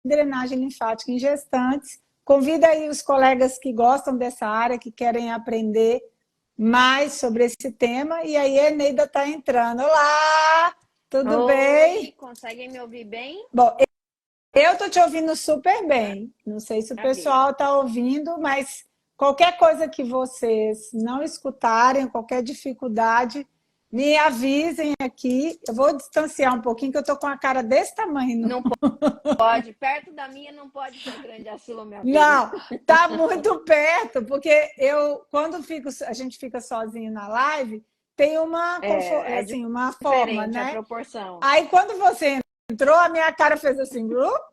drenagem linfática em gestantes. Convida aí os colegas que gostam dessa área, que querem aprender mais sobre esse tema. E aí a Eneida está entrando. Olá, tudo Oi, bem? conseguem me ouvir bem? Bom, eu estou te ouvindo super bem. Não sei se o Maravilha. pessoal está ouvindo, mas qualquer coisa que vocês não escutarem, qualquer dificuldade, me avisem aqui. Eu vou distanciar um pouquinho, que eu estou com a cara desse tamanho. Não pode, perto da minha não pode ser grande assim, minha filha. Não, tá muito perto, porque a gente fica sozinho na live, tem uma, É assim, uma forma, diferente a né? proporção. Aí quando você entrou, a minha cara fez assim,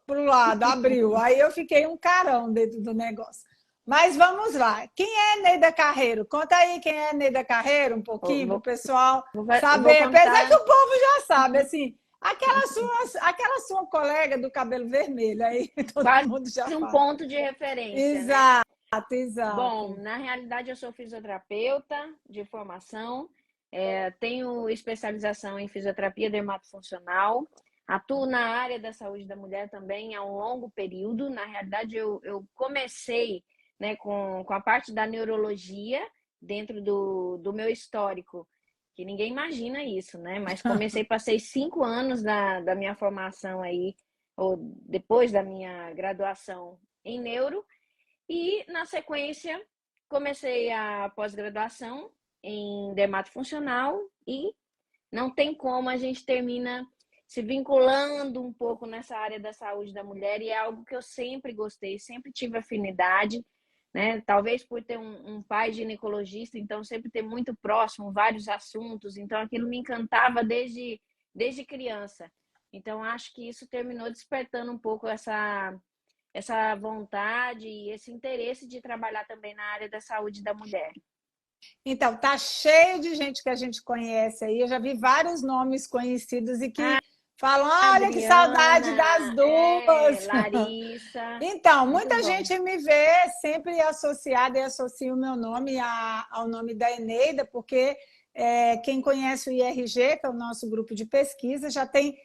pro lado, abriu. Aí eu fiquei um carão dentro do negócio. Mas vamos lá. Quem é Neida Carreiro? Conta aí quem é Neida Carreiro, um Vou, pouquinho, para o vou, pessoal vou saber. Apesar que contar o povo já sabe, assim, aquela sua colega do cabelo vermelho, aí todo quase mundo já um fala. ponto de referência, né? Exato, Bom, exato. na realidade eu sou fisioterapeuta de formação, tenho especialização em fisioterapia dermatofuncional, atuo na área da saúde da mulher também há um longo período. Na realidade eu comecei, né, com a parte da neurologia dentro do meu histórico, que ninguém imagina isso, né? Mas comecei, passei 5 anos da minha formação aí, ou depois da minha graduação em neuro, e, na sequência, comecei a pós-graduação em dermatofuncional e não tem como, a gente termina se vinculando um pouco nessa área da saúde da mulher, e é algo que eu sempre gostei, sempre tive afinidade, né? Talvez por ter um pai ginecologista, então sempre ter muito próximo vários assuntos, então aquilo me encantava desde criança. Então acho que isso terminou despertando um pouco essa vontade e esse interesse de trabalhar também na área da saúde da mulher. Então, tá cheio de gente que a gente conhece aí. Eu já vi vários nomes conhecidos e que falam: olha que saudade das Adriana, duas. Larissa, Então, muito muita bom. gente me vê sempre associada e associa o meu nome ao nome da Eneida, porque quem conhece o IRG, que é o nosso grupo de pesquisa, já tem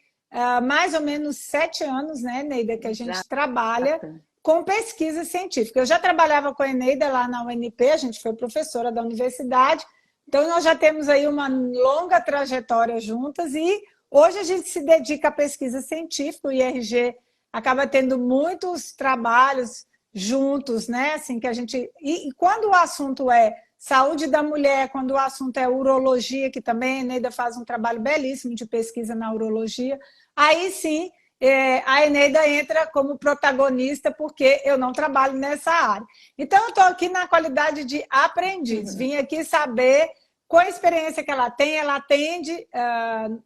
mais ou menos 7 anos, né, Eneida, que a gente trabalha Exato. com pesquisa científica. Eu já trabalhava com a Eneida lá na UNP, a gente foi professora da universidade, então nós já temos aí uma longa trajetória juntas e hoje a gente se dedica à pesquisa científica, o IRG acaba tendo muitos trabalhos juntos, né? Assim que a gente e quando o assunto é saúde da mulher, quando o assunto é urologia, que também a Eneida faz um trabalho belíssimo de pesquisa na urologia, aí sim a Eneida entra como protagonista, porque eu não trabalho nessa área. Então, eu estou aqui na qualidade de aprendiz. Vim aqui saber, com a experiência que ela atende,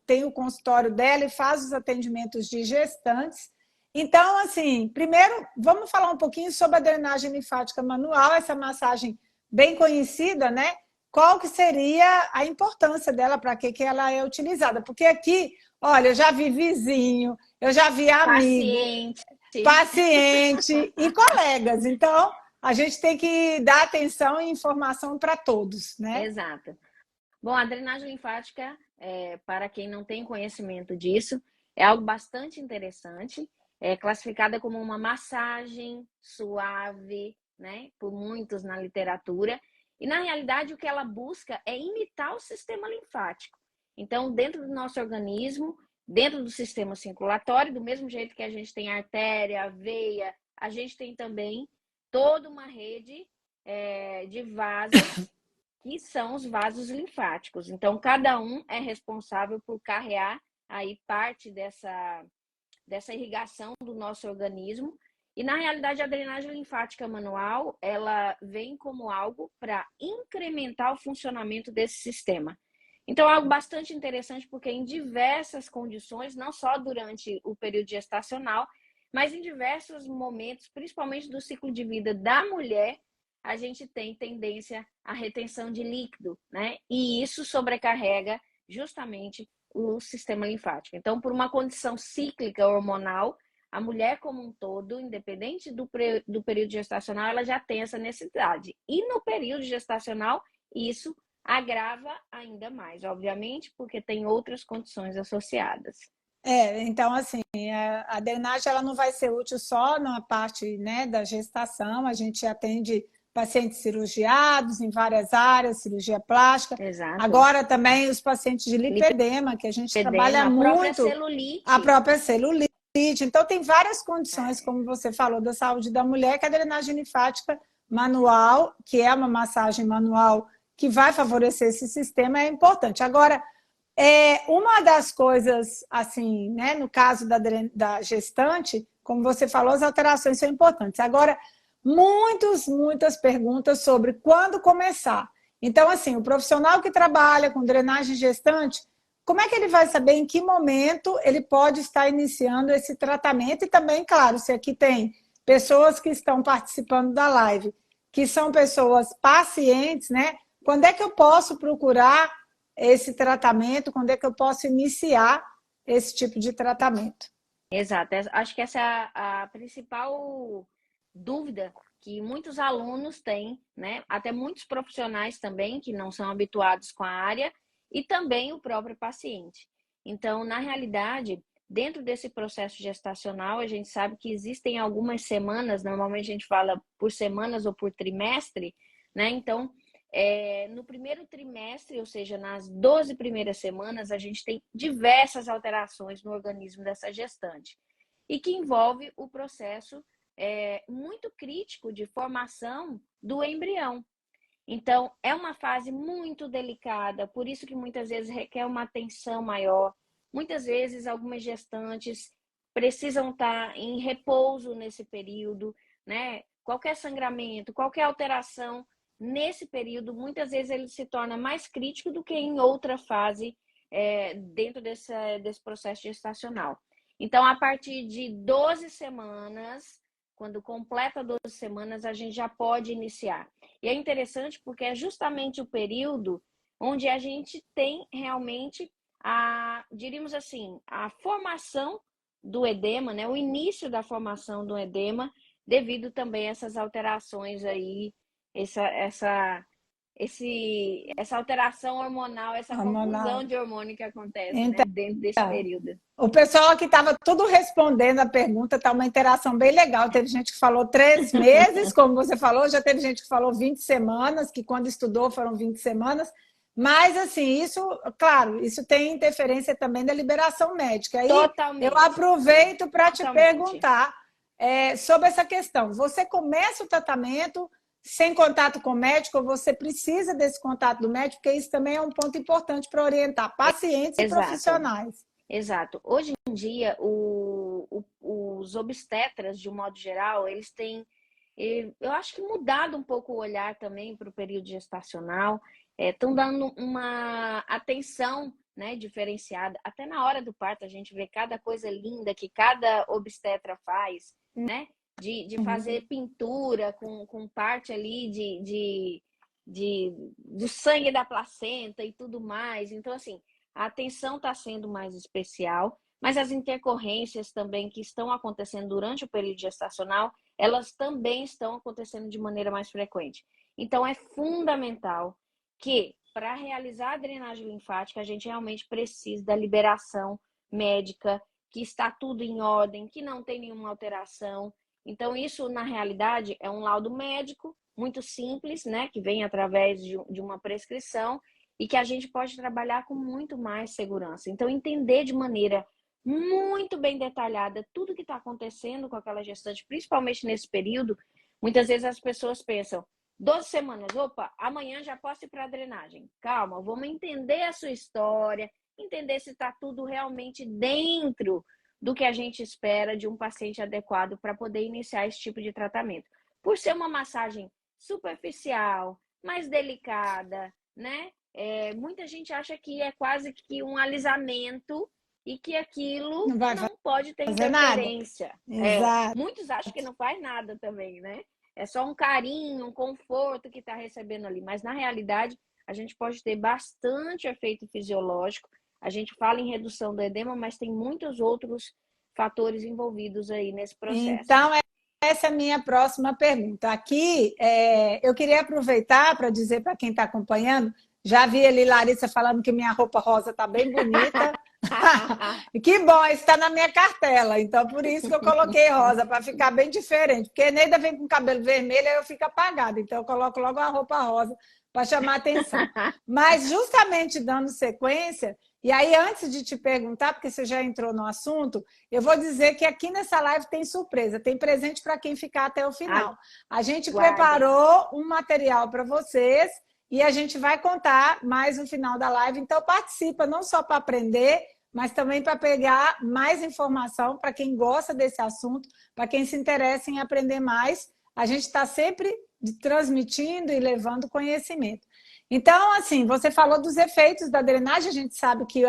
tem o consultório dela e faz os atendimentos de gestantes. Então, assim, primeiro, vamos falar um pouquinho sobre a drenagem linfática manual, essa massagem bem conhecida, né? Qual que seria a importância dela, para que ela é utilizada? Porque aqui, olha, eu já vi vizinho, eu já vi amigo, Paciente. paciente e colegas. Então, a gente tem que dar atenção e informação para todos, né? Exato. Bom, a drenagem linfática, para quem não tem conhecimento disso, é algo bastante interessante. É classificada como uma massagem suave, né, por muitos na literatura. E, na realidade, o que ela busca é imitar o sistema linfático. Então, dentro do nosso organismo, dentro do sistema circulatório, do mesmo jeito que a gente tem artéria, veia, a gente tem também toda uma rede de vasos que são os vasos linfáticos. Então, cada um é responsável por carregar aí parte dessa irrigação do nosso organismo. E, na realidade, a drenagem linfática manual, ela vem como algo para incrementar o funcionamento desse sistema. Então, é algo bastante interessante, porque em diversas condições, não só durante o período gestacional, mas em diversos momentos, principalmente do ciclo de vida da mulher, a gente tem tendência à retenção de líquido, né? E isso sobrecarrega justamente o sistema linfático. Então, por uma condição cíclica hormonal, a mulher como um todo, independente do período gestacional, ela já tem essa necessidade. E no período gestacional, isso agrava ainda mais, obviamente, porque tem outras condições associadas. Então, assim, a drenagem ela não vai ser útil só na parte, né, da gestação, a gente atende pacientes cirurgiados em várias áreas, cirurgia plástica, Exato. agora também os pacientes de lipedema, que a gente trabalha Lipedema, a própria muito a celulite. própria celulite. Então, tem várias condições, como você falou, da saúde da mulher, que a drenagem linfática manual, que é uma massagem manual que vai favorecer esse sistema, é importante. Agora, uma das coisas, assim, né, no caso da gestante, como você falou, as alterações são importantes. Agora, muitas perguntas sobre quando começar. Então, assim, o profissional que trabalha com drenagem gestante, como é que ele vai saber em que momento ele pode estar iniciando esse tratamento? E também, claro, se aqui tem pessoas que estão participando da live, que são pessoas pacientes, né? Quando é que eu posso procurar esse tratamento? Quando é que eu posso iniciar esse tipo de tratamento? Exato. Acho que essa é a principal dúvida que muitos alunos têm, né? Até muitos profissionais também que não são habituados com a área e também o próprio paciente. Então, na realidade, dentro desse processo gestacional, a gente sabe que existem algumas semanas, normalmente a gente fala por semanas ou por trimestre, né? Então, no primeiro trimestre, ou seja, nas 12 primeiras semanas, a gente tem diversas alterações no organismo dessa gestante e que envolve o processo muito crítico de formação do embrião. Então, é uma fase muito delicada, por isso que muitas vezes requer uma atenção maior. Muitas vezes, algumas gestantes precisam estar em repouso nesse período, né? Qualquer sangramento, qualquer alteração nesse período, muitas vezes ele se torna mais crítico do que em outra fase dentro desse processo gestacional. Então, a partir de 12 semanas, quando completa 12 semanas, a gente já pode iniciar. E é interessante porque é justamente o período onde a gente tem realmente diríamos assim, a formação do edema, né? O início da formação do edema, devido também a essas alterações aí, essa alteração hormonal, essa confusão de hormônio que acontece, né? Então, Dentro desse período. o pessoal aqui estava tudo respondendo a pergunta, está uma interação bem legal. Teve gente que falou 3 meses, como você falou, já teve gente que falou 20 semanas, que quando estudou foram 20 semanas. Mas, assim, isso, claro, isso tem interferência também da liberação médica. Aí Totalmente. eu aproveito para te perguntar sobre essa questão. Você começa o tratamento sem contato com o médico, ou você precisa desse contato do médico, porque isso também é um ponto importante para orientar pacientes e profissionais. Exato. Hoje em dia, os obstetras, de um modo geral, eles têm, eu acho que mudado um pouco o olhar também para o período gestacional, estão dando uma atenção, né, diferenciada. Até na hora do parto, a gente vê cada coisa linda que cada obstetra faz, né? De fazer pintura com parte ali do sangue da placenta e tudo mais. Então, assim, a atenção está sendo mais especial, mas as intercorrências também que estão acontecendo durante o período gestacional, elas também estão acontecendo de maneira mais frequente. Então, é fundamental que, para realizar a drenagem linfática, a gente realmente precisa da liberação médica, que está tudo em ordem, que não tem nenhuma alteração. Então, isso, na realidade, é um laudo médico muito simples, né, que vem através de uma prescrição e que a gente pode trabalhar com muito mais segurança. Então, entender de maneira muito bem detalhada tudo que está acontecendo com aquela gestante, principalmente nesse período. Muitas vezes as pessoas pensam, 12 semanas, opa, amanhã já posso ir para a drenagem. Calma, vamos entender a sua história, entender se está tudo realmente dentro do que a gente espera de um paciente adequado para poder iniciar esse tipo de tratamento. Por ser uma massagem superficial, mais delicada, né? Muita gente acha que é quase que um alisamento e que aquilo não pode ter interferência. Muitos acham que não faz nada também, né? É só um carinho, um conforto que está recebendo ali. Mas, na realidade, a gente pode ter bastante efeito fisiológico. A gente fala em redução do edema, mas tem muitos outros fatores envolvidos aí nesse processo. Então, essa é a minha próxima pergunta. Aqui, eu queria aproveitar para dizer para quem está acompanhando, já vi ali Larissa falando que minha roupa rosa está bem bonita, Que bom, está na minha cartela. Então, por isso que eu coloquei rosa, para ficar bem diferente. Porque a Eneida vem com cabelo vermelho, aí eu fico apagada. Então, eu coloco logo a roupa rosa para chamar a atenção. Mas, justamente dando sequência, e aí, antes de te perguntar, porque você já entrou no assunto, eu vou dizer que aqui nessa live tem surpresa, tem presente para quem ficar até o final. A gente Aguardem. preparou um material para vocês e a gente vai contar mais no final da live. Então, participa não só para aprender, mas também para pegar mais informação para quem gosta desse assunto, para quem se interessa em aprender mais. A gente está sempre transmitindo e levando conhecimento. Então, assim, você falou dos efeitos da drenagem, a gente sabe que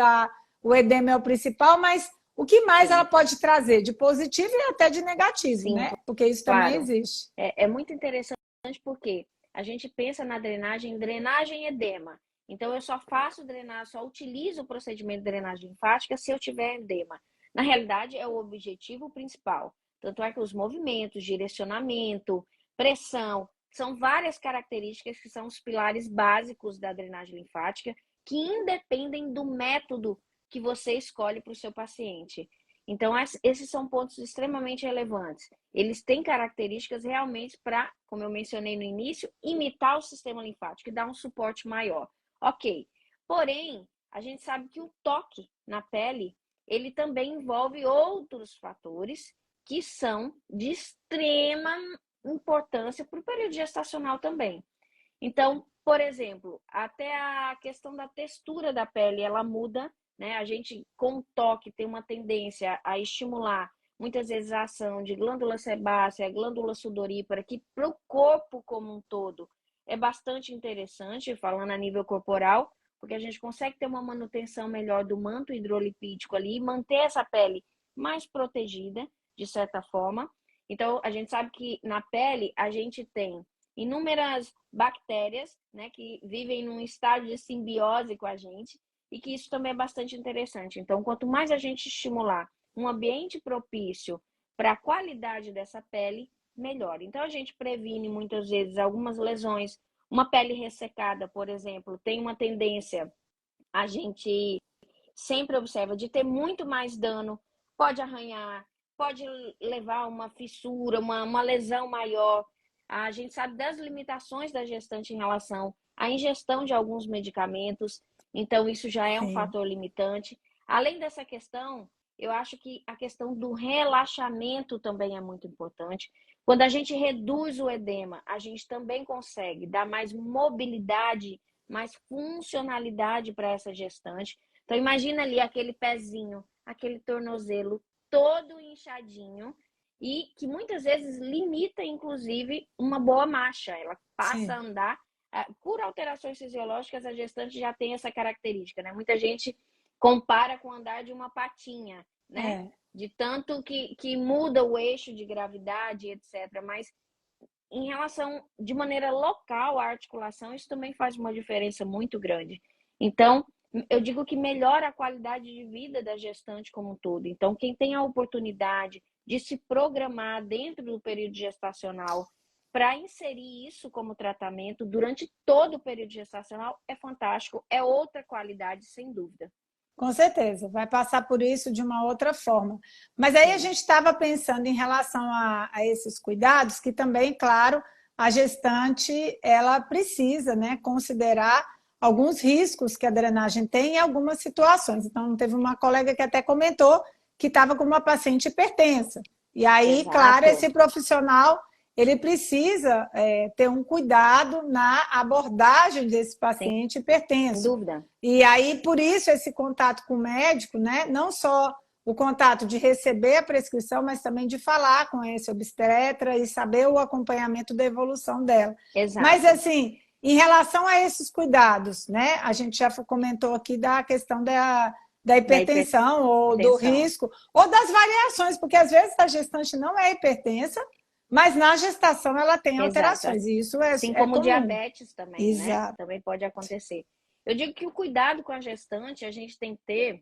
o edema é o principal, mas o que mais ela pode trazer de positivo e até de negativo, Sim, né? Porque isso também claro. existe. É muito interessante porque a gente pensa na drenagem e edema. Então, eu só faço drenagem, só utilizo o procedimento de drenagem linfática se eu tiver edema. Na realidade, é o objetivo principal. Tanto é que os movimentos, direcionamento, pressão, são várias características que são os pilares básicos da drenagem linfática que independem do método que você escolhe para o seu paciente. Então, esses são pontos extremamente relevantes. Eles têm características realmente para, como eu mencionei no início, imitar o sistema linfático e dar um suporte maior. Ok. Porém, a gente sabe que o toque na pele, ele também envolve outros fatores que são de extrema importância para o período gestacional também. Então, por exemplo, até a questão da textura da pele, ela muda, né? A gente, com o toque, tem uma tendência a estimular, muitas vezes, a ação de glândula sebácea, glândula sudorípara, que para o corpo como um todo é bastante interessante, falando a nível corporal, porque a gente consegue ter uma manutenção melhor do manto hidrolipídico ali e manter essa pele mais protegida, de certa forma. Então, a gente sabe que na pele a gente tem inúmeras bactérias, né, que vivem num estado de simbiose com a gente e que isso também é bastante interessante. Então, quanto mais a gente estimular um ambiente propício para a qualidade dessa pele, melhor. Então, a gente previne muitas vezes algumas lesões. Uma pele ressecada, por exemplo, tem uma tendência, a gente sempre observa, de ter muito mais dano, pode arranhar, pode levar uma fissura, uma lesão maior. A gente sabe das limitações da gestante em relação à ingestão de alguns medicamentos, então isso já é um Sim. fator limitante. Além dessa questão, eu acho que a questão do relaxamento também é muito importante. Quando a gente reduz o edema, a gente também consegue dar mais mobilidade, mais funcionalidade para essa gestante. Então, imagina ali aquele pezinho, aquele tornozelo todo inchadinho e que muitas vezes limita, inclusive, uma boa marcha. Ela passa a Sim. andar. Por alterações fisiológicas, a gestante já tem essa característica, né? Muita gente compara com andar de uma patinha, né? É. De tanto que muda o eixo de gravidade, etc. Mas em relação, de maneira local, à articulação, isso também faz uma diferença muito grande. Então, eu digo que melhora a qualidade de vida da gestante como um todo. Então, quem tem a oportunidade de se programar dentro do período gestacional para inserir isso como tratamento durante todo o período gestacional é fantástico, é outra qualidade, sem dúvida. Com certeza, vai passar por isso de uma outra forma. Mas aí a Sim, gente estava pensando em relação a esses cuidados, que também, claro, a gestante ela precisa, né, considerar alguns riscos que a drenagem tem em algumas situações. Então, teve uma colega que até comentou que estava com uma paciente hipertensa. E aí, claro, exato, esse profissional ele precisa ter um cuidado na abordagem desse sem paciente hipertenso. dúvida. E aí, por isso, esse contato com o médico, né? Não só o contato de receber a prescrição, mas também de falar com esse obstetra e saber o acompanhamento da evolução dela. Mas, Exato. assim, em relação a esses cuidados, né? A gente já comentou aqui da questão da Da hipertensão ou do hipertensão. risco, ou das variações, porque às vezes a gestante não é hipertensa, mas na gestação ela tem Exato. alterações, e isso Assim é como comum. diabetes também, né? Exato. Também pode acontecer. Eu digo que o cuidado com a gestante a gente tem que ter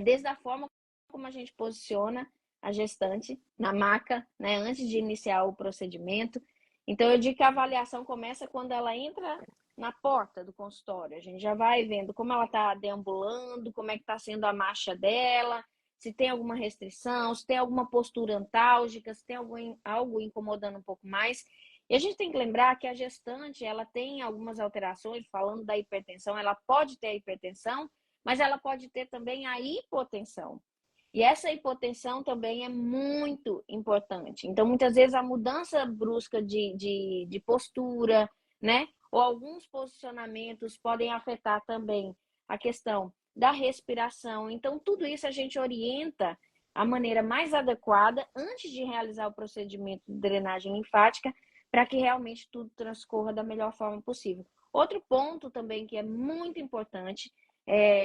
desde a forma como a gente posiciona a gestante na maca, né? Antes de iniciar o procedimento. Então, eu digo que a avaliação começa quando ela entra na porta do consultório. A gente já vai vendo como ela está deambulando, como é que está sendo a marcha dela, se tem alguma restrição, se tem alguma postura antálgica, se tem algo incomodando um pouco mais. E a gente tem que lembrar que a gestante, ela tem algumas alterações, falando da hipertensão, ela pode ter a hipertensão, mas ela pode ter também a hipotensão. E essa hipotensão também é muito importante. Então, muitas vezes, a mudança brusca de postura, né? Ou alguns posicionamentos podem afetar também a questão da respiração. Então, tudo isso a gente orienta a maneira mais adequada antes de realizar o procedimento de drenagem linfática para que realmente tudo transcorra da melhor forma possível. Outro ponto também que é muito importante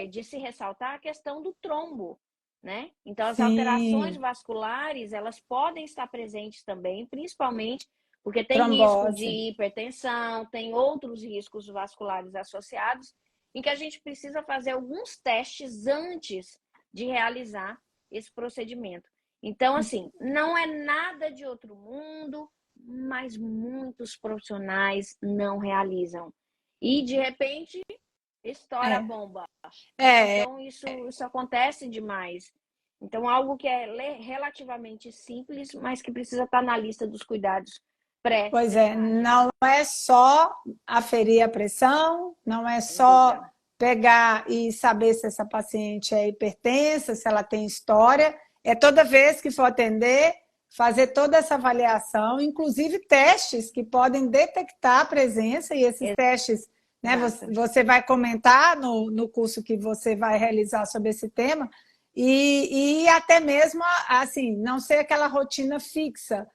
de se ressaltar é a questão do trombo, né? Então, as alterações vasculares, elas podem estar presentes também, principalmente porque tem risco de hipertensão, tem outros riscos vasculares associados, em que a gente precisa fazer alguns testes antes de realizar esse procedimento. Então, assim, não é nada de outro mundo, mas muitos profissionais não realizam. E, de repente, estoura a bomba. Então, isso acontece demais. Então, algo que é relativamente simples, mas que precisa estar na lista dos cuidados pré-drenagem. Pois é, não é só aferir a pressão, não é só pegar e saber se essa paciente é hipertensa, se ela tem história, é toda vez que for atender, fazer toda essa avaliação, inclusive testes que podem detectar a presença, e esses testes, né, você vai comentar no curso que você vai realizar sobre esse tema, e até mesmo, assim, não ser aquela rotina fixa,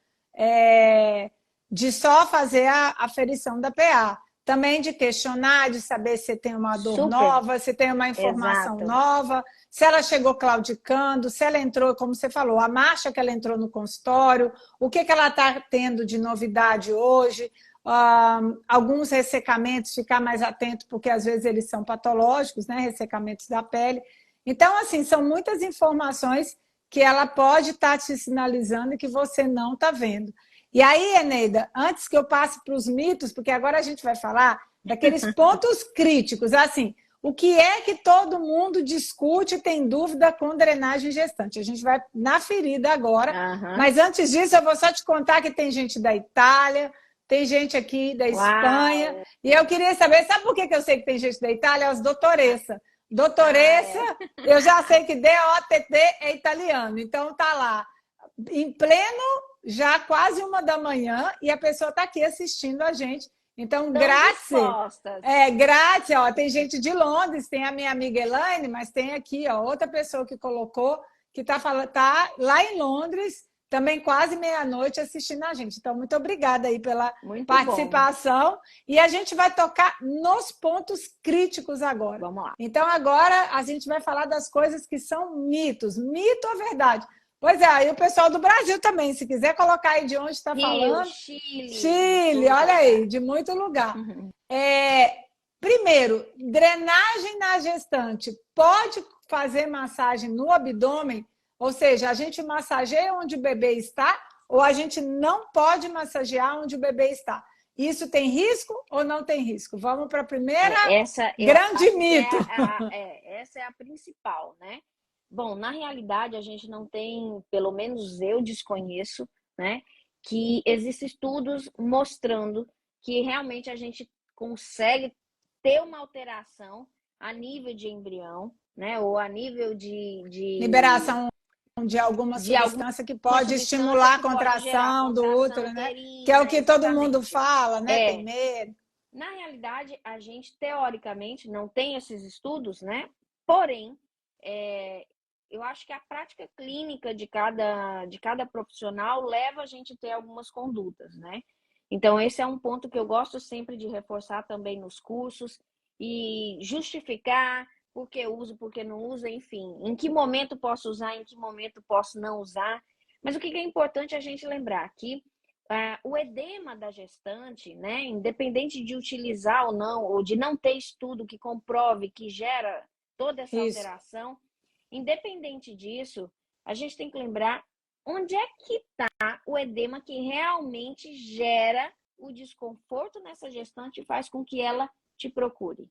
de só fazer a aferição da PA. Também de questionar, de saber se tem uma dor nova, se tem uma informação nova, se ela chegou claudicando, se ela entrou, como você falou, a marcha que ela entrou no consultório, o que ela está tendo de novidade hoje, alguns ressecamentos, ficar mais atento, porque às vezes eles são patológicos, né? Ressecamentos da pele. Então, assim, são muitas informações que ela pode estar te sinalizando e que você não está vendo. E aí, Eneida, antes que eu passe para os mitos, porque agora a gente vai falar daqueles pontos críticos, assim, o que é que todo mundo discute e tem dúvida com drenagem gestante? A gente vai na ferida agora, mas antes disso eu vou só te contar que tem gente da Itália, tem gente aqui da Espanha, e eu queria saber, sabe por que eu sei que tem gente da Itália? As doutoressa. Doutoressa, eu já sei que DOTT é italiano, então tá lá, em pleno, já quase 1h e a pessoa está aqui assistindo a gente. Então, grátis. Grátis, ó, tem gente de Londres, tem a minha amiga Elaine, mas tem aqui ó, outra pessoa que colocou, que tá lá em Londres, também quase meia-noite assistindo a gente. Então, muito obrigada aí pela participação. E a gente vai tocar nos pontos críticos agora. Vamos lá. Então, agora a gente vai falar das coisas que são mitos. Mito ou verdade? Pois é, aí o pessoal do Brasil também, se quiser colocar aí de onde está falando. Chile, olha aí, de muito lugar. Primeiro, drenagem na gestante. Pode fazer massagem no abdômen? Ou seja, a gente massageia onde o bebê está ou a gente não pode massagear onde o bebê está? Isso tem risco ou não tem risco? Vamos para a primeira grande mito. Essa é a principal, né? Bom, na realidade, a gente não tem, pelo menos eu desconheço, né, que existem estudos mostrando que realmente a gente consegue ter uma alteração a nível de embrião, né, ou a nível de liberação de alguma substância que pode estimular a contração do útero, né? Que é o que todo mundo fala, né? Tem medo. Na realidade, a gente, teoricamente, não tem esses estudos, né? Porém, eu acho que a prática clínica de cada profissional leva a gente a ter algumas condutas, né? Então, esse é um ponto que eu gosto sempre de reforçar também nos cursos e justificar por que uso, por que não uso, enfim. Em que momento posso usar, em que momento posso não usar. Mas o que é importante a gente lembrar? Que o edema da gestante, né, independente de utilizar ou não, ou de não ter estudo que comprove que gera toda essa alteração, independente disso, a gente tem que lembrar onde é que está o edema que realmente gera o desconforto nessa gestante e faz com que ela te procure.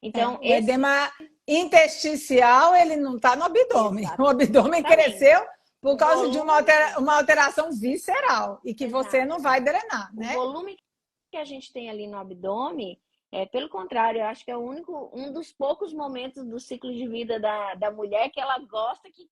Então, o edema intersticial, ele não está no abdômen. O abdômen cresceu por causa de uma alteração visceral e que você não vai drenar, né? O volume que a gente tem ali no abdômen, pelo contrário, eu acho que é um dos poucos momentos do ciclo de vida da mulher que ela gosta que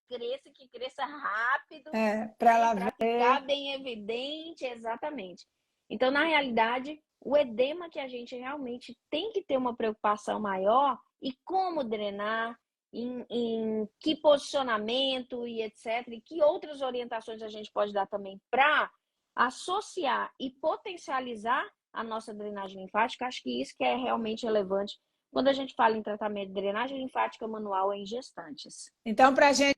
cresça rápido, para ela ficar bem evidente, exatamente. Então, na realidade, o edema que a gente realmente tem que ter uma preocupação maior e como drenar, em que posicionamento e etc. E que outras orientações a gente pode dar também para associar e potencializar a nossa drenagem linfática. Acho que isso que é realmente relevante quando a gente fala em tratamento de drenagem linfática manual em gestantes. Então, para a gente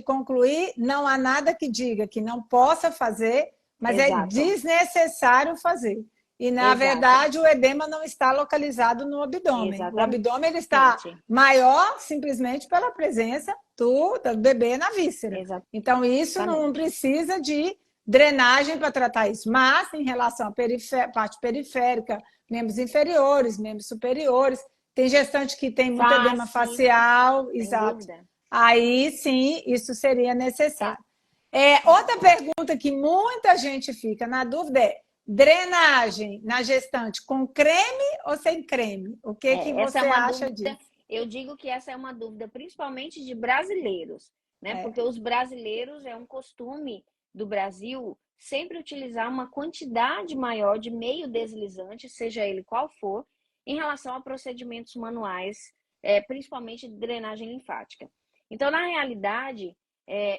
concluir, não há nada que diga que não possa fazer, mas é desnecessário fazer. E, na verdade, o edema não está localizado no abdômen. Exatamente. O abdômen ele está maior simplesmente pela presença do bebê na víscera. Exatamente. Então, isso não precisa de drenagem para tratar isso. Mas, em relação à parte periférica, membros inferiores, membros superiores, tem gestante que tem muito edema facial. Exato. Aí, sim, isso seria necessário. Outra pergunta que muita gente fica na dúvida é: drenagem na gestante com creme ou sem creme? O que você acha disso? Eu digo que essa é uma dúvida principalmente de brasileiros, né? Porque os brasileiros, é um costume do Brasil sempre utilizar uma quantidade maior de meio deslizante, seja ele qual for, em relação a procedimentos manuais, principalmente de drenagem linfática. Então, na realidade,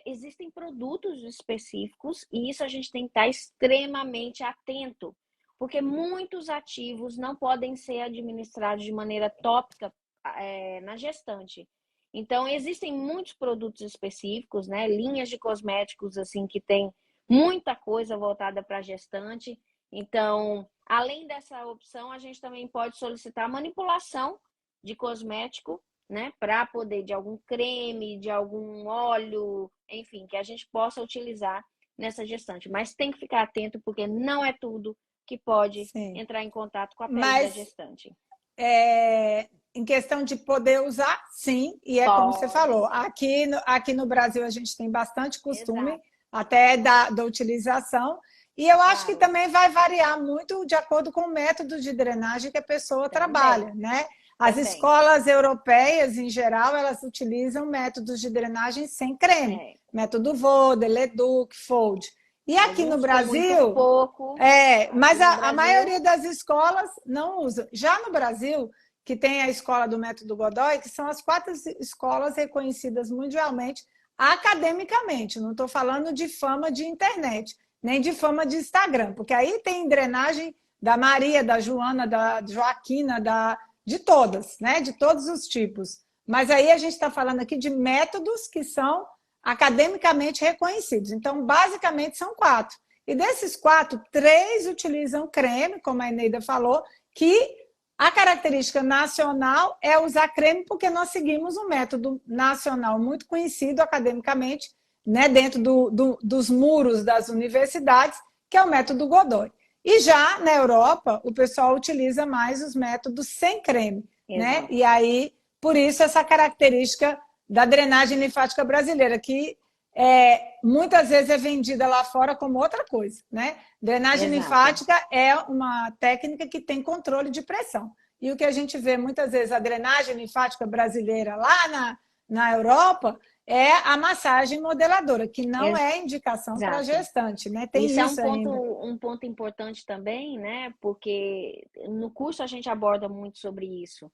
existem produtos específicos e isso a gente tem que estar extremamente atento, porque muitos ativos não podem ser administrados de maneira tópica na gestante. Então, existem muitos produtos específicos, né? Linhas de cosméticos assim que tem muita coisa voltada para a gestante. Então, além dessa opção, a gente também pode solicitar manipulação de cosmético, né, para poder de algum creme, de algum óleo, enfim, que a gente possa utilizar nessa gestante. Mas tem que ficar atento, porque não é tudo que pode entrar em contato com a pele da gestante. Em questão de poder usar, sim, e como você falou, aqui no Brasil a gente tem bastante costume, até da utilização, e eu acho que também vai variar muito de acordo com o método de drenagem que a pessoa trabalha, né? As escolas europeias, em geral, elas utilizam métodos de drenagem sem creme. Método Vode, Leduc, Fold. E aqui no Brasil... mas a maioria das escolas não usa. Já no Brasil, que tem a escola do método Godoy, que são as 4 escolas reconhecidas mundialmente, academicamente. Não estou falando de fama de internet, nem de fama de Instagram. Porque aí tem drenagem da Maria, da Joana, da Joaquina, de todas, né? De todos os tipos. Mas aí a gente está falando aqui de métodos que são academicamente reconhecidos. Então, basicamente, são 4. E desses 4, 3 utilizam creme, como a Eneida falou, que a característica nacional é usar creme porque nós seguimos um método nacional muito conhecido academicamente, né? Dentro dos muros das universidades, que é o método Godoy. E já na Europa, o pessoal utiliza mais os métodos sem creme, né? E aí, por isso, essa característica da drenagem linfática brasileira, que muitas vezes é vendida lá fora como outra coisa, né? Drenagem linfática é uma técnica que tem controle de pressão. E o que a gente vê muitas vezes, a drenagem linfática brasileira lá na Europa, é a massagem modeladora, que não é indicação para gestante, né? Tem isso um ponto importante também, né? Porque no curso a gente aborda muito sobre isso.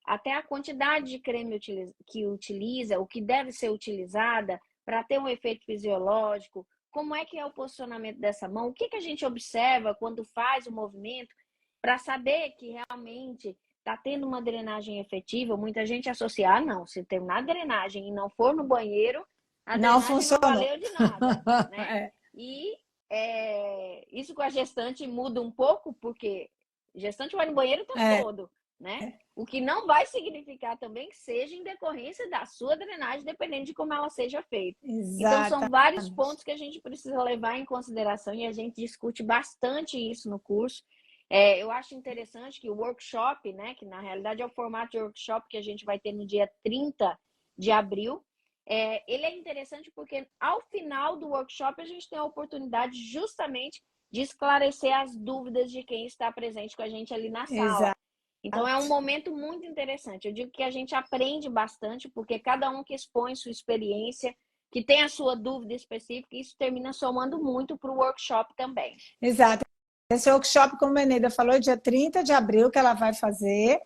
Até a quantidade de creme que utiliza, o que deve ser utilizada para ter um efeito fisiológico, como é que é o posicionamento dessa mão, o que a gente observa quando faz o movimento, para saber que realmente está tendo uma drenagem efetiva. Muita gente associa, não, se terminar a drenagem e não for no banheiro, a drenagem não valeu de nada. Né? E isso com a gestante muda um pouco, porque gestante vai no banheiro o tempo todo. Né? O que não vai significar também que seja em decorrência da sua drenagem, dependendo de como ela seja feita. Então, são vários pontos que a gente precisa levar em consideração e a gente discute bastante isso no curso. Eu acho interessante que o workshop, né, que na realidade é o formato de workshop que a gente vai ter no dia 30 de abril, ele é interessante porque ao final do workshop a gente tem a oportunidade justamente de esclarecer as dúvidas de quem está presente com a gente ali na sala. Exato. Então é um momento muito interessante. Eu digo que a gente aprende bastante porque cada um que expõe sua experiência, que tem a sua dúvida específica, isso termina somando muito para o workshop também. Exato. Esse workshop, como a Eneida falou, é dia 30 de abril que ela vai fazer.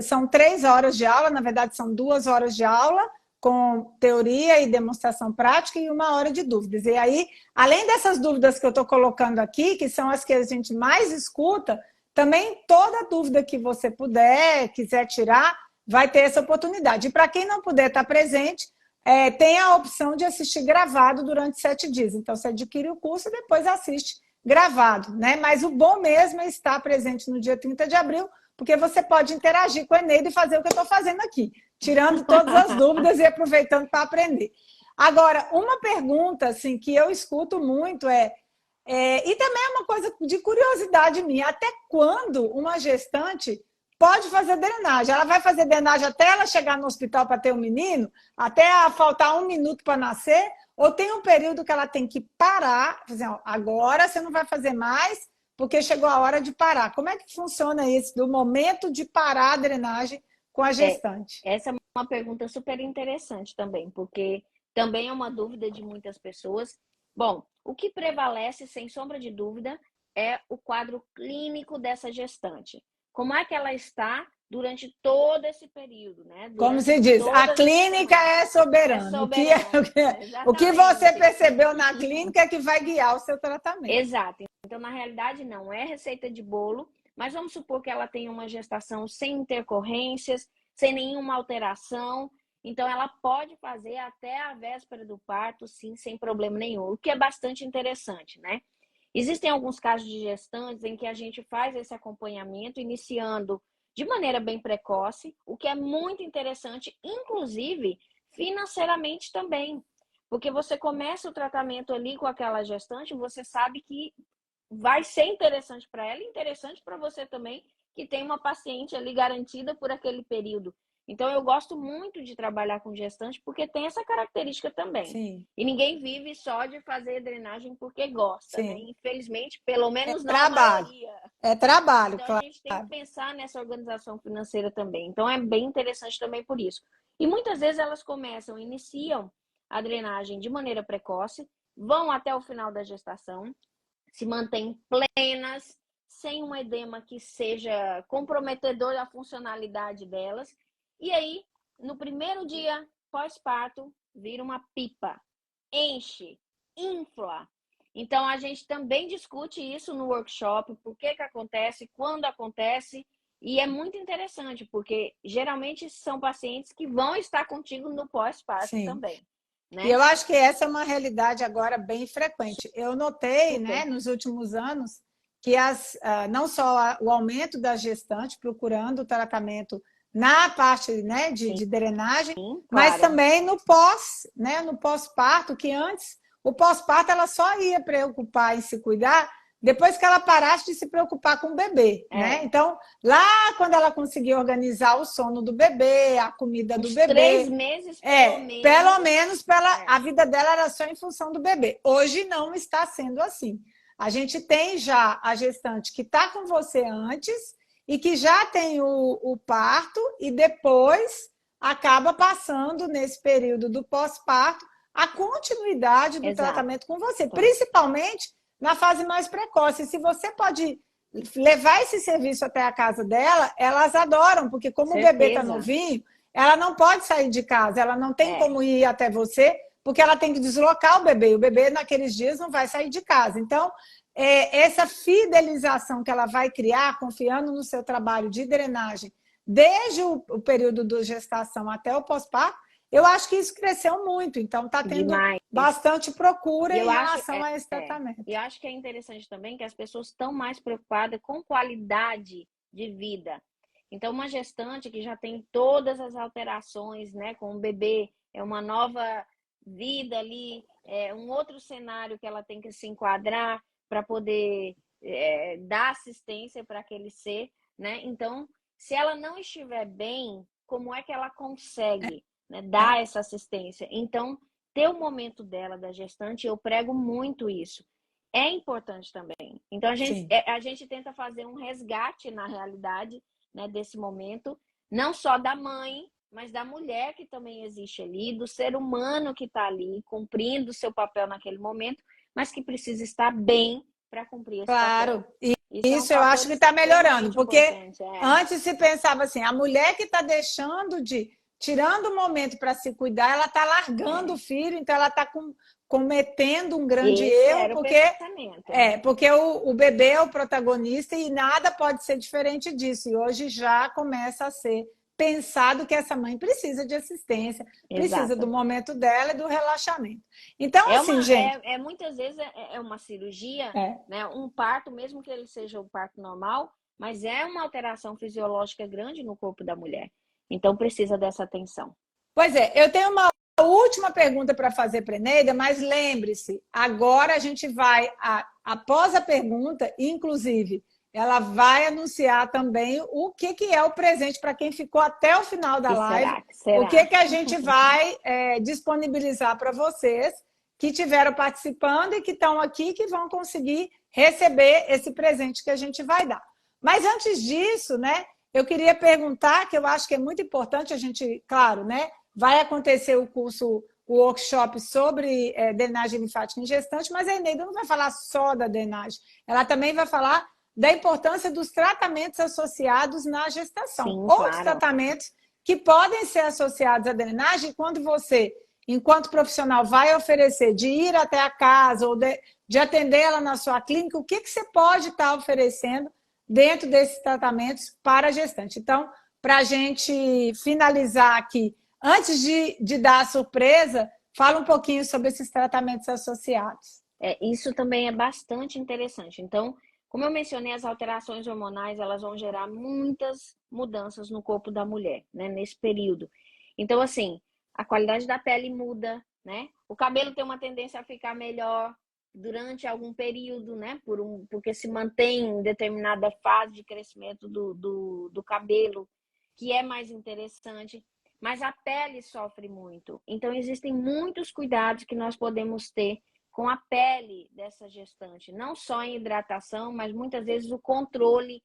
São 3 horas de aula, na verdade são 2 horas de aula, com teoria e demonstração prática e 1 hora de dúvidas. E aí, além dessas dúvidas que eu estou colocando aqui, que são as que a gente mais escuta, também toda dúvida que você puder, quiser tirar, vai ter essa oportunidade. E para quem não puder estar presente, tem a opção de assistir gravado durante 7 dias. Então, você adquire o curso e depois assiste gravado, né? Mas o bom mesmo é estar presente no dia 30 de abril, porque você pode interagir com a Eneida e fazer o que eu estou fazendo aqui, tirando todas as dúvidas e aproveitando para aprender. Agora, uma pergunta assim, que eu escuto muito e também é uma coisa de curiosidade minha, até quando uma gestante pode fazer drenagem? Ela vai fazer drenagem até ela chegar no hospital para ter um menino? Até faltar 1 minuto para nascer? Ou tem um período que ela tem que parar, dizer, ó, agora você não vai fazer mais, porque chegou a hora de parar. Como é que funciona isso, do momento de parar a drenagem com a gestante? Essa é uma pergunta super interessante também, porque também é uma dúvida de muitas pessoas. Bom, o que prevalece, sem sombra de dúvida, é o quadro clínico dessa gestante. Como é que ela está durante todo esse período, né? Como se diz, a clínica é soberana. O que você percebeu na clínica é que vai guiar o seu tratamento. Exato. Então, na realidade, não é receita de bolo, mas vamos supor que ela tenha uma gestação sem intercorrências, sem nenhuma alteração. Então, ela pode fazer até a véspera do parto, sim, sem problema nenhum, o que é bastante interessante, né? Existem alguns casos de gestantes em que a gente faz esse acompanhamento, iniciando de maneira bem precoce, o que é muito interessante, inclusive financeiramente também. Porque você começa o tratamento ali com aquela gestante, você sabe que vai ser interessante para ela e interessante para você também, que tem uma paciente ali garantida por aquele período. Então, eu gosto muito de trabalhar com gestante porque tem essa característica também. Sim. E ninguém vive só de fazer drenagem porque gosta, Sim. né? Infelizmente, pelo menos não trabalho. A maioria. É trabalho, então, claro. a gente tem que pensar nessa organização financeira também. Então, é bem interessante também por isso. E muitas vezes elas iniciam a drenagem de maneira precoce, vão até o final da gestação, se mantêm plenas, sem um edema que seja comprometedor da funcionalidade delas. E aí, no primeiro dia pós-parto, vira uma pipa, enche, infla. Então, a gente também discute isso no workshop, por que acontece, quando acontece, e é muito interessante, porque geralmente são pacientes que vão estar contigo no pós-parto também. Né? E eu acho que essa é uma realidade agora bem frequente. Eu notei, né, nos últimos anos, que não só o aumento da gestante procurando o tratamento na parte, né, de drenagem, mas também no né, no pós-parto, que antes, o pós-parto ela só ia preocupar em se cuidar depois que ela parasse de se preocupar com o bebê, né? Então, lá quando ela conseguia organizar o sono do bebê, a comida do bebê... 3 meses, pelo menos. Pelo menos, a vida dela era só em função do bebê. Hoje não está sendo assim. A gente tem já a gestante que está com você antes e que já tem o parto e depois acaba passando, nesse período do pós-parto, a continuidade do tratamento com você, principalmente na fase mais precoce. Se você pode levar esse serviço até a casa dela, elas adoram, porque como o bebê está novinho, ela não pode sair de casa, ela não tem como ir até você, porque ela tem que deslocar o bebê. O bebê, naqueles dias, não vai sair de casa. Então, essa fidelização que ela vai criar, confiando no seu trabalho de drenagem, desde o período de gestação até o pós-parto, eu acho que isso cresceu muito. Então, está tendo bastante procura em relação a esse tratamento. E eu acho que é interessante também que as pessoas estão mais preocupadas com qualidade de vida. Então, uma gestante que já tem todas as alterações, né, com o bebê, é uma nova vida ali, é um outro cenário que ela tem que se enquadrar para poder dar assistência para aquele ser, né? Então, se ela não estiver bem, como é que ela consegue, né, dar essa assistência? Então, ter o momento dela, da gestante, eu prego muito isso. É importante também. Então, a gente tenta fazer um resgate, na realidade, né, desse momento, não só da mãe, mas da mulher que também existe ali, do ser humano que está ali, cumprindo o seu papel naquele momento, mas que precisa estar bem para cumprir esse Claro, papel. e Isso eu é um acho fator que está melhorando, extremamente porque importante. antes se pensava assim, a mulher que está deixando de, tirando o momento para se cuidar, ela está largando o filho, então ela está cometendo um grande Esse erro, era o pensamento. porque o bebê é o protagonista e nada pode ser diferente disso. E hoje já começa a ser pensado que essa mãe precisa de assistência, precisa do Exato. momento dela e do relaxamento. Então, assim, gente... Muitas vezes é uma cirurgia, É. né? Um parto, mesmo que ele seja um parto normal, mas é uma alteração fisiológica grande no corpo da mulher. Então, precisa dessa atenção. Pois é, eu tenho uma última pergunta para fazer para a Eneida, mas lembre-se, agora a gente vai, após a pergunta, inclusive, ela vai anunciar também o que é o presente para quem ficou até o final da live, Que será? o que a gente vai disponibilizar para vocês que estiveram participando e que estão aqui, que vão conseguir receber esse presente que a gente vai dar. Mas antes disso, né, eu queria perguntar, que eu acho que é muito importante a gente, claro, né, vai acontecer o curso, o workshop sobre drenagem linfática em gestante, mas a Eneida não vai falar só da drenagem, ela também vai falar da importância dos tratamentos associados na gestação. Sim, Outros claro. tratamentos que podem ser associados à drenagem, quando você, enquanto profissional, vai oferecer de ir até a casa ou de atender ela na sua clínica, o que você pode estar oferecendo dentro desses tratamentos para a gestante. Então, para a gente finalizar aqui, antes de dar a surpresa, fala um pouquinho sobre esses tratamentos associados. Isso também é bastante interessante. Então, como eu mencionei, as alterações hormonais, elas vão gerar muitas mudanças no corpo da mulher, né, nesse período. Então, assim, a qualidade da pele muda, né? O cabelo tem uma tendência a ficar melhor durante algum período, né? Porque se mantém em determinada fase de crescimento do cabelo, que é mais interessante. Mas a pele sofre muito. Então, existem muitos cuidados que nós podemos ter com a pele dessa gestante. Não só em hidratação, mas muitas vezes o controle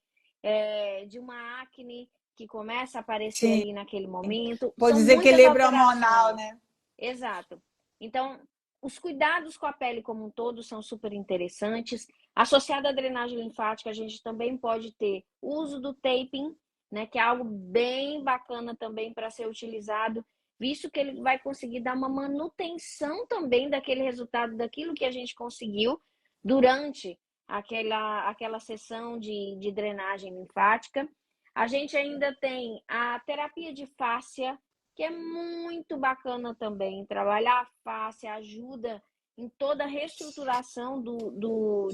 de uma acne que começa a aparecer Sim. ali naquele momento. Por São desequilíbrio muitas hormonal, né? Exato. Então, os cuidados com a pele como um todo são super interessantes. Associado à drenagem linfática, a gente também pode ter o uso do taping, né, que é algo bem bacana também para ser utilizado, visto que ele vai conseguir dar uma manutenção também daquele resultado, daquilo que a gente conseguiu durante aquela sessão de drenagem linfática. A gente ainda tem a terapia de fáscia, que é muito bacana também. Trabalhar a face ajuda em toda a reestruturação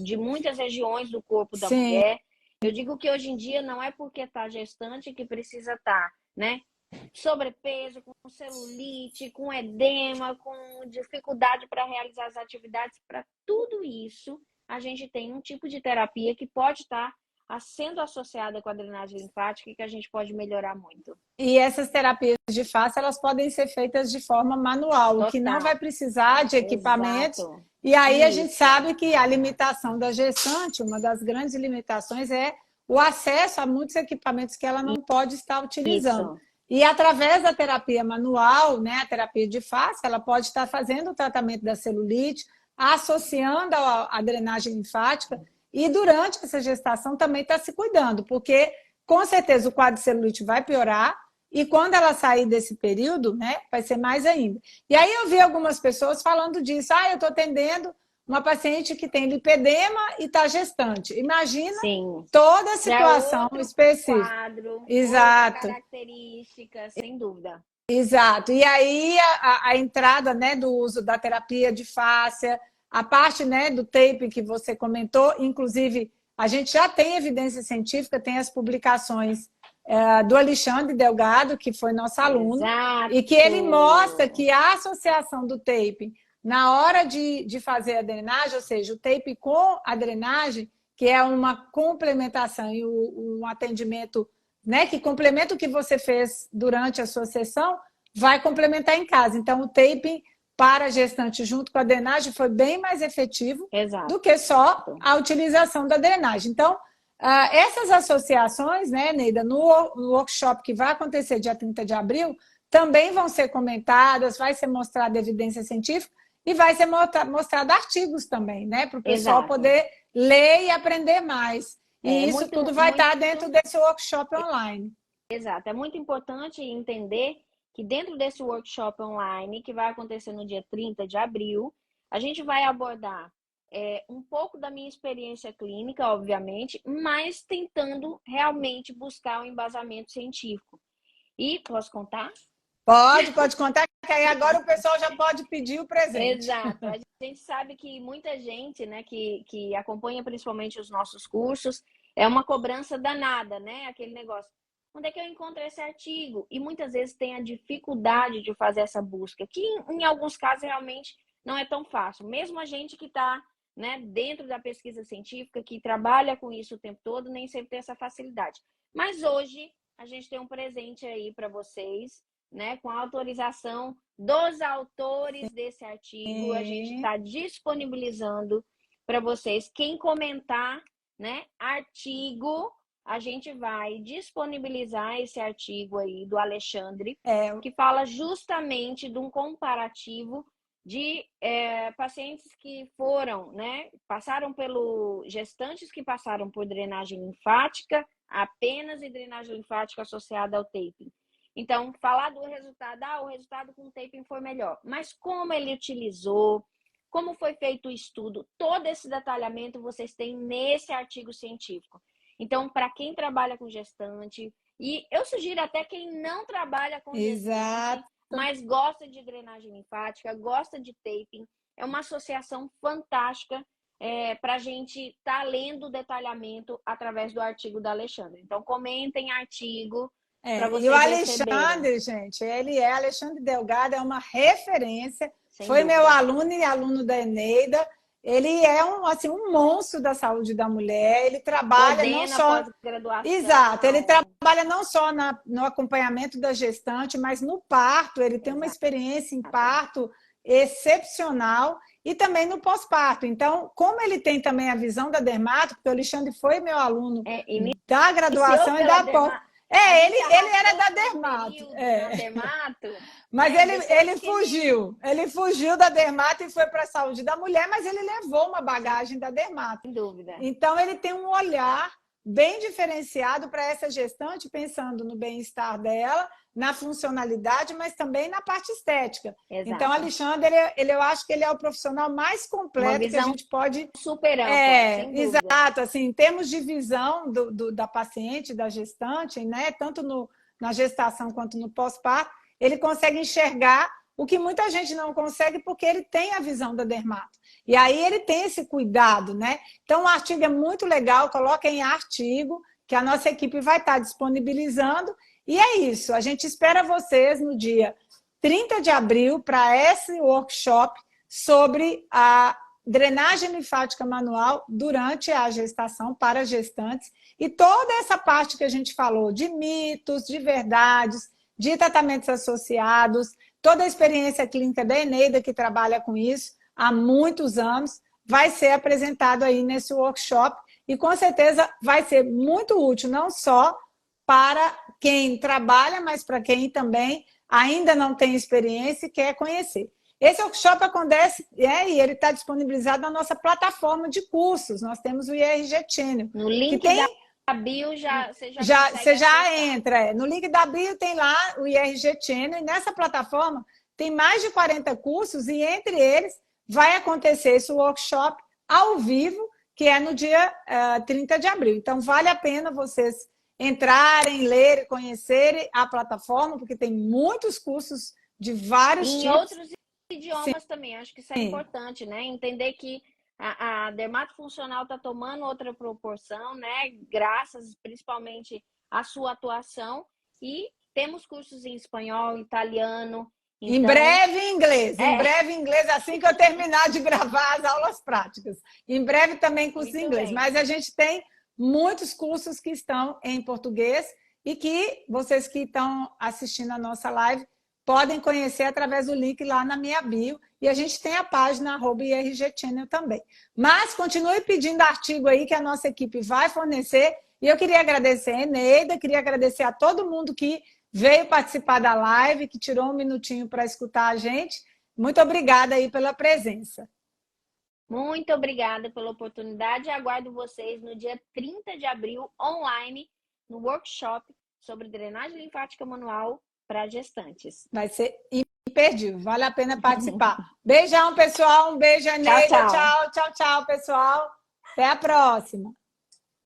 de muitas regiões do corpo da mulher. Eu digo que hoje em dia não é porque está gestante que precisa estar, né? Sobrepeso, com celulite, com edema, com dificuldade para realizar as atividades. Para tudo isso, a gente tem um tipo de terapia que pode estar sendo associada com a drenagem linfática e que a gente pode melhorar muito. E essas terapias de face, elas podem ser feitas de forma manual, Total. O que não vai precisar de equipamentos. Exato. E aí a gente sabe que a limitação da gestante, uma das grandes limitações é o acesso a muitos equipamentos que ela não pode estar utilizando. Isso. E através da terapia manual, né, a terapia de face, ela pode estar fazendo o tratamento da celulite, associando a drenagem linfática, e durante essa gestação também está se cuidando, porque com certeza o quadro de celulite vai piorar, e quando ela sair desse período, né, vai ser mais ainda. E aí eu vi algumas pessoas falando disso, eu estou atendendo uma paciente que tem lipedema e está gestante. Imagina Sim. toda a situação específica. Quadro, Exato. Características, sem dúvida. Exato. E aí a entrada, né, do uso da terapia de fáscia, a parte, né, do tape que você comentou, inclusive a gente já tem evidência científica, tem as publicações do Alexandre Delgado, que foi nosso aluno, Exato. E que ele mostra que a associação do tape na hora de fazer a drenagem, ou seja, o tape com a drenagem, que é uma complementação e um atendimento, né, que complementa o que você fez durante a sua sessão, vai complementar em casa. Então, o taping para a gestante junto com a drenagem foi bem mais efetivo do Exato. que só a utilização da drenagem. Então, essas associações, né, Neida, no workshop que vai acontecer dia 30 de abril, também vão ser comentadas, vai ser mostrada evidência científica e vai ser mostrado artigos também, né, para o pessoal poder ler e aprender mais. E isso tudo vai estar dentro desse workshop online. Exato. É muito importante entender que dentro desse workshop online, que vai acontecer no dia 30 de abril, a gente vai abordar um pouco da minha experiência clínica, obviamente, mas tentando realmente buscar um embasamento científico. E posso contar? Pode contar, que aí agora o pessoal já pode pedir o presente. Exato. A gente sabe que muita gente, né, que acompanha principalmente os nossos cursos, é uma cobrança danada, né? Aquele negócio. Onde é que eu encontro esse artigo? E muitas vezes tem a dificuldade de fazer essa busca, que em alguns casos realmente não é tão fácil. Mesmo a gente que está, né, dentro da pesquisa científica, que trabalha com isso o tempo todo, nem sempre tem essa facilidade. Mas hoje a gente tem um presente aí para vocês, né, com a autorização dos autores desse artigo. A gente está disponibilizando para vocês. Quem comentar, né, artigo, a gente vai disponibilizar esse artigo aí do Alexandre, que fala justamente de um comparativo de pacientes que foram, né, gestantes que passaram por drenagem linfática apenas e drenagem linfática associada ao taping. Então, falar do resultado, o resultado com o taping foi melhor. Mas como ele utilizou, como foi feito o estudo, todo esse detalhamento vocês têm nesse artigo científico. Então, para quem trabalha com gestante, e eu sugiro até quem não trabalha com gestante, mas gosta de drenagem linfática, gosta de taping, é uma associação fantástica para a gente estar lendo o detalhamento através do artigo da Alexandre. Então, comentem artigo. E o Alexandre, gente, Alexandre Delgado, é uma referência. Foi meu aluno e aluno da Eneida. Ele é um monstro da saúde da mulher. Ele trabalha não só. Exato, ele trabalha não só no acompanhamento da gestante, mas no parto. Ele tem uma experiência em parto excepcional e também no pós-parto. Então, como ele tem também a visão da dermato, porque o Alexandre foi meu aluno da graduação e da pós. Ele era da dermato. Mas ele fugiu da dermato e foi para a saúde da mulher, mas ele levou uma bagagem da dermato. Sem dúvida. Então, ele tem um olhar bem diferenciado para essa gestante, pensando no bem-estar dela, na funcionalidade, mas também na parte estética. Exato. Então, Alexandre, eu acho que ele é o profissional mais completo que a gente pode... super ampla, exato, assim, em termos de visão da paciente, da gestante, né? Tanto na gestação quanto no pós-parto, ele consegue enxergar o que muita gente não consegue porque ele tem a visão da dermato. E aí ele tem esse cuidado, né? Então, o artigo é muito legal, coloca em artigo, que a nossa equipe vai estar disponibilizando. E é isso, a gente espera vocês no dia 30 de abril para esse workshop sobre a drenagem linfática manual durante a gestação para gestantes e toda essa parte que a gente falou de mitos, de verdades, de tratamentos associados, toda a experiência clínica da Eneida, que trabalha com isso há muitos anos, vai ser apresentado aí nesse workshop e, com certeza, vai ser muito útil, não só para quem trabalha, mas para quem também ainda não tem experiência e quer conhecer. Esse workshop acontece e ele está disponibilizado na nossa plataforma de cursos. Nós temos o IRG Channel. No link da bio você já entra. No link da bio tem lá o IRG Channel e nessa plataforma tem mais de 40 cursos e entre eles vai acontecer esse workshop ao vivo, que é no dia 30 de abril. Então, vale a pena vocês entrarem, lerem, conhecerem a plataforma, porque tem muitos cursos de vários tipos. Em outros idiomas também, acho que isso é importante, né? Entender que a dermatofuncional está tomando outra proporção, né? Graças principalmente à sua atuação. E temos cursos em espanhol, italiano, Em Então, breve em inglês, em é, breve em inglês, assim que eu terminar de gravar as aulas práticas. Em breve também curso em muito inglês, bem. mas a gente tem muitos cursos que estão em português e que vocês que estão assistindo a nossa live podem conhecer através do link lá na minha bio. E a gente tem a página @IRGChannel também. Mas continue pedindo artigo aí que a nossa equipe vai fornecer. E eu queria agradecer a Eneida, queria agradecer a todo mundo que veio participar da live, que tirou um minutinho para escutar a gente. Muito obrigada aí pela presença. Muito obrigada pela oportunidade. Aguardo vocês no dia 30 de abril, online, no workshop sobre drenagem linfática manual para gestantes. Vai ser imperdível, vale a pena participar. Beijão, pessoal. Um beijo, Tchau, Eneida. tchau. Tchau, tchau, tchau, pessoal. Até a próxima.